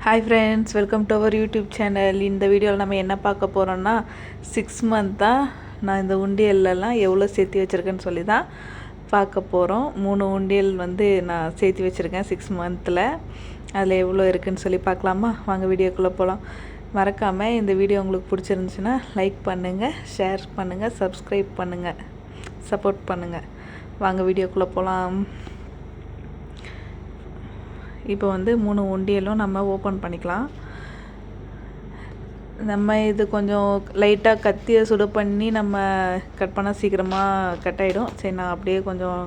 Hi friends, welcome to our YouTube channel. இந்த வீடியோவில் நம்ம என்ன பார்க்க போகிறோன்னா 6 மந்த்தாக நான் இந்த உண்டியல்லாம் எவ்வளோ சேர்த்து வச்சுருக்கேன்னு சொல்லி தான் பார்க்க போகிறோம். 3 உண்டியல் நான் சேர்த்து வச்சுருக்கேன் 6 மந்தில். அதில் எவ்வளோ இருக்குதுன்னு சொல்லி பார்க்கலாமா? வாங்க வீடியோக்குள்ளே போகலாம். மறக்காமல் இந்த வீடியோ உங்களுக்கு பிடிச்சிருந்துச்சுன்னா லைக் பண்ணுங்கள், ஷேர் பண்ணுங்கள், சப்ஸ்கிரைப் பண்ணுங்கள், சப்போர்ட் பண்ணுங்கள். வாங்க வீடியோக்குள்ளே போகலாம். இப்போ 3 உண்டியலும் நம்ம ஓப்பன் பண்ணிக்கலாம். நம்ம இது கொஞ்சம் லைட்டாக கத்தியை சுடு பண்ணி நம்ம கட் பண்ணால் சீக்கிரமாக கட் ஆகிடும். சரி, நான் அப்படியே கொஞ்சம்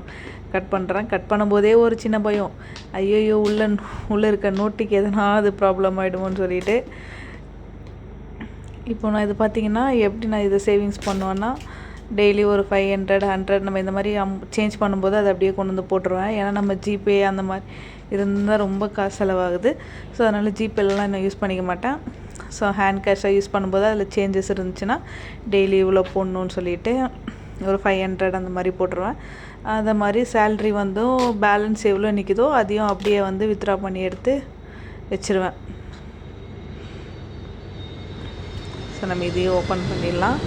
கட் பண்ணுறேன். கட் பண்ணும்போதே ஒரு சின்ன பயம், ஐயோ உள்ளே இருக்க நோட்டுக்கு எதனா அது ப்ராப்ளம் ஆகிடுமோன்னு சொல்லிட்டு. இப்போ நான் இது பார்த்திங்கன்னா எப்படி நான் இதை சேவிங்ஸ் பண்ணுவேன்னா, டெய்லி ஒரு 500 100 நம்ம இந்த மாதிரி சேஞ்ச் பண்ணும்போது அதை அப்படியே கொண்டு வந்து போட்டுருவேன். ஏன்னா நம்ம ஜிபே அந்த மாதிரி இருந்தால் ரொம்ப காசு செலவாகுது. ஸோ அதனால் ஜிபேலாம் நான் யூஸ் பண்ணிக்க மாட்டேன். ஸோ ஹேண்ட் கேஷாக யூஸ் பண்ணும்போது அதில் சேஞ்சஸ் இருந்துச்சுன்னா டெய்லி இவ்வளோ போடணுன்னு சொல்லிவிட்டு ஒரு 500 அந்த மாதிரி போட்டுருவேன். அதை மாதிரி சேல்ரி பேலன்ஸ் எவ்வளோ நிற்கிதோ அதையும் அப்படியே வித்ட்ரா பண்ணி எடுத்து வச்சுருவேன். ஸோ நம்ம இதையும் ஓப்பன் பண்ணிடலாம்.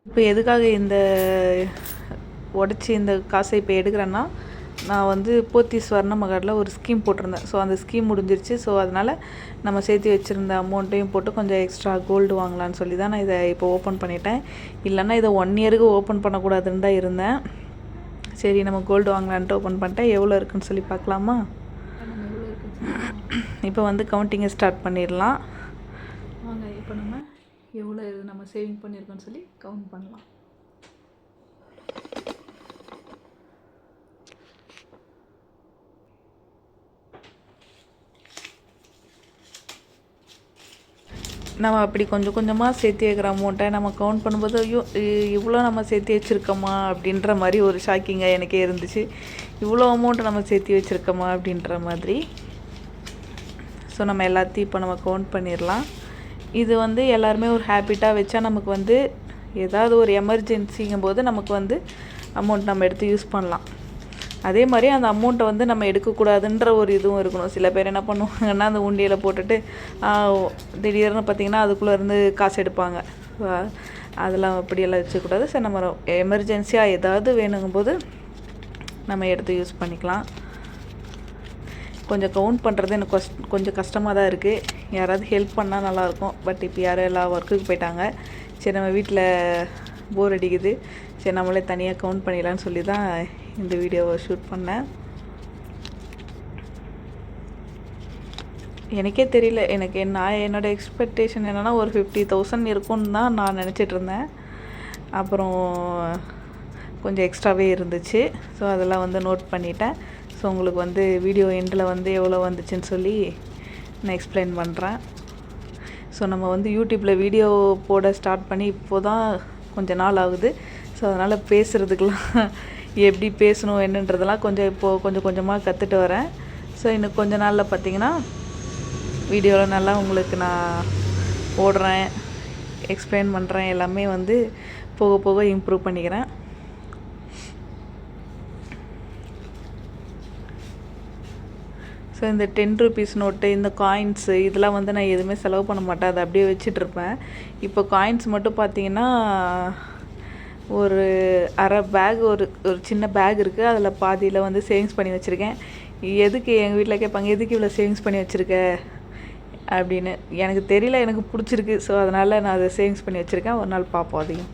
இப்போ எதுக்காக இந்த உடச்சி இந்த காசை இப்போ எடுக்கிறேன்னா, நான் போத்தி ஸ்வர்ண மகாடில் ஒரு ஸ்கீம் போட்டிருந்தேன். ஸோ அந்த ஸ்கீம் முடிஞ்சிருச்சு. ஸோ அதனால் நம்ம சேர்த்து வச்சுருந்த அமௌண்ட்டையும் போட்டு கொஞ்சம் எக்ஸ்ட்ரா கோல்டு வாங்கலான்னு சொல்லி தான் நான் இதை இப்போ ஓப்பன் பண்ணிட்டேன். இல்லைன்னா இதை 1 இயருக்கு ஓப்பன் பண்ணக்கூடாதுன்னு தான் இருந்தேன். சரி, நம்ம கோல்டு வாங்கலான்ட்டு ஓப்பன் பண்ணிட்டேன். எவ்வளோ இருக்குன்னு சொல்லி பார்க்கலாமா? இப்போ கவுண்டிங்கை ஸ்டார்ட் பண்ணிடலாம். வாங்க, இப்போ நம்ம எவ்வளோ நம்ம சேவிங் பண்ணியிருக்கோன்னு சொல்லி கவுண்ட் பண்ணலாம். நம்ம அப்படி கொஞ்சம் கொஞ்சமாக சேர்த்து வைக்கிற அமௌண்ட்டை நம்ம கவுண்ட் பண்ணும்போது, ஐயோ இவ்வளோ நம்ம சேர்த்து வச்சுருக்கோமா அப்படின்ற மாதிரி ஒரு ஷாக்கிங்காக எனக்கே இருந்துச்சு. இவ்வளோ அமௌண்ட்டு நம்ம சேர்த்து வச்சுருக்கோமா அப்படின்ற மாதிரி. ஸோ நம்ம எல்லாத்தையும் இப்போ நம்ம கவுண்ட் பண்ணிடலாம். இது எல்லாருமே ஒரு ஹேபிட்டாக வச்சா நமக்கு ஏதாவது ஒரு எமர்ஜென்சிங்கும் போது நமக்கு அமௌண்ட் நம்ம எடுத்து யூஸ் பண்ணலாம். அதே மாதிரி அந்த அமௌண்ட்டை நம்ம எடுக்கக்கூடாதுன்ற ஒரு இதுவும் இருக்கணும். சில பேர் என்ன பண்ணுவாங்கன்னா, அந்த உண்டியில் போட்டுட்டு திடீர்னு பார்த்திங்கன்னா அதுக்குள்ளேருந்து காசு எடுப்பாங்க. அதெல்லாம் அப்படியெல்லாம் வச்சுக்கூடாது. சரி, நம்ம எமர்ஜென்சியாக ஏதாவது வேணுங்கும்போது நம்ம எடுத்து யூஸ் பண்ணிக்கலாம். கொஞ்சம் கவுண்ட் பண்ணுறது எனக்கு கொஞ்சம் கஷ்டமாக தான் இருக்குது. யாராவது ஹெல்ப் பண்ணால் நல்லாயிருக்கும். பட் இப்போ யாரும் எல்லா ஒர்க்குக்கு போயிட்டாங்க. சரி, நம்ம வீட்டில் போர் அடிக்குது. சரி, நம்மளே தனியாக கவுண்ட் பண்ணிடலான்னு சொல்லி தான் இந்த வீடியோவை ஷூட் பண்ணேன். எனக்கே தெரியல, என்னோடய எக்ஸ்பெக்டேஷன் என்னென்னா ஒரு 50,000 இருக்கும்னு தான் நான் நினச்சிட்ருந்தேன். அப்புறம் கொஞ்சம் எக்ஸ்ட்ராவே இருந்துச்சு. ஸோ அதெல்லாம் நோட் பண்ணிட்டேன். ஸோ உங்களுக்கு வீடியோ எண்டில் எவ்வளோ வந்துச்சுன்னு சொல்லி நான் எக்ஸ்பிளைன் பண்ணுறேன். ஸோ நம்ம யூடியூப்பில் வீடியோ போட ஸ்டார்ட் பண்ணி இப்போது தான் கொஞ்சம் நாள் ஆகுது. ஸோ அதனால் பேசுகிறதுக்கெலாம் எப்படி பேசணும் என்னன்றதெல்லாம் இப்போது கொஞ்சம் கொஞ்சமாக கற்றுட்டு வரேன். ஸோ இன்னும் கொஞ்ச நாளில் பார்த்திங்கன்னா வீடியோவில் நல்லா உங்களுக்கு நான் போடுறேன், எக்ஸ்பிளைன் பண்ணுறேன். எல்லாமே போக போக இம்ப்ரூவ் பண்ணிக்கிறேன். ஸோ இந்த 10 ரூபீஸ் நோட்டு, இந்த காயின்ஸு இதெல்லாம் நான் எதுவுமே செலவு பண்ண மாட்டேன். அதை அப்படியே வச்சிட்ருப்பேன். இப்போ காயின்ஸ் மட்டும் பார்த்திங்கன்னா ஒரு அரை பேக், ஒரு சின்ன பேக் இருக்குது. அதில் பாதியில் சேவிங்ஸ் பண்ணி வச்சுருக்கேன். எதுக்கு எங்கள் வீட்டில் கேட்பாங்க, எதுக்கு இவ்வளோ சேவிங்ஸ் பண்ணி வச்சுருக்க அப்படின்னு. எனக்கு தெரியல, எனக்கு பிடிச்சிருக்கு. ஸோ அதனால் நான் அதை சேவிங்ஸ் பண்ணி வச்சுருக்கேன். ஒரு நாள் பார்ப்போம் அதையும்.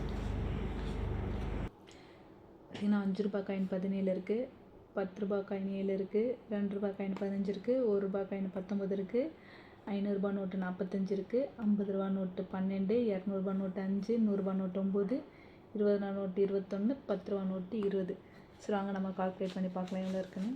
பார்த்திங்கன்னா 5 ரூபா காயின் 17 இருக்குது, 10 ரூபா காயின் 7 இருக்குது, 2 ரூபா காயின் 15 இருக்குது, 1 ரூபா காயின் 19 இருக்குது, 500 ரூபா நோட்டு 45 இருக்குது, 50 ரூபா நோட்டு 12, 200 ரூபா நோட்டு 5, 100 ரூபா நோட்டு 9, 20 ரூபா நோட்டு 21, 10 ரூபா நோட்டு 20. சரி, வாங்க நம்ம கால்குலேட் பண்ணி பார்க்கலாம் எவ்வளோ இருக்குன்னு.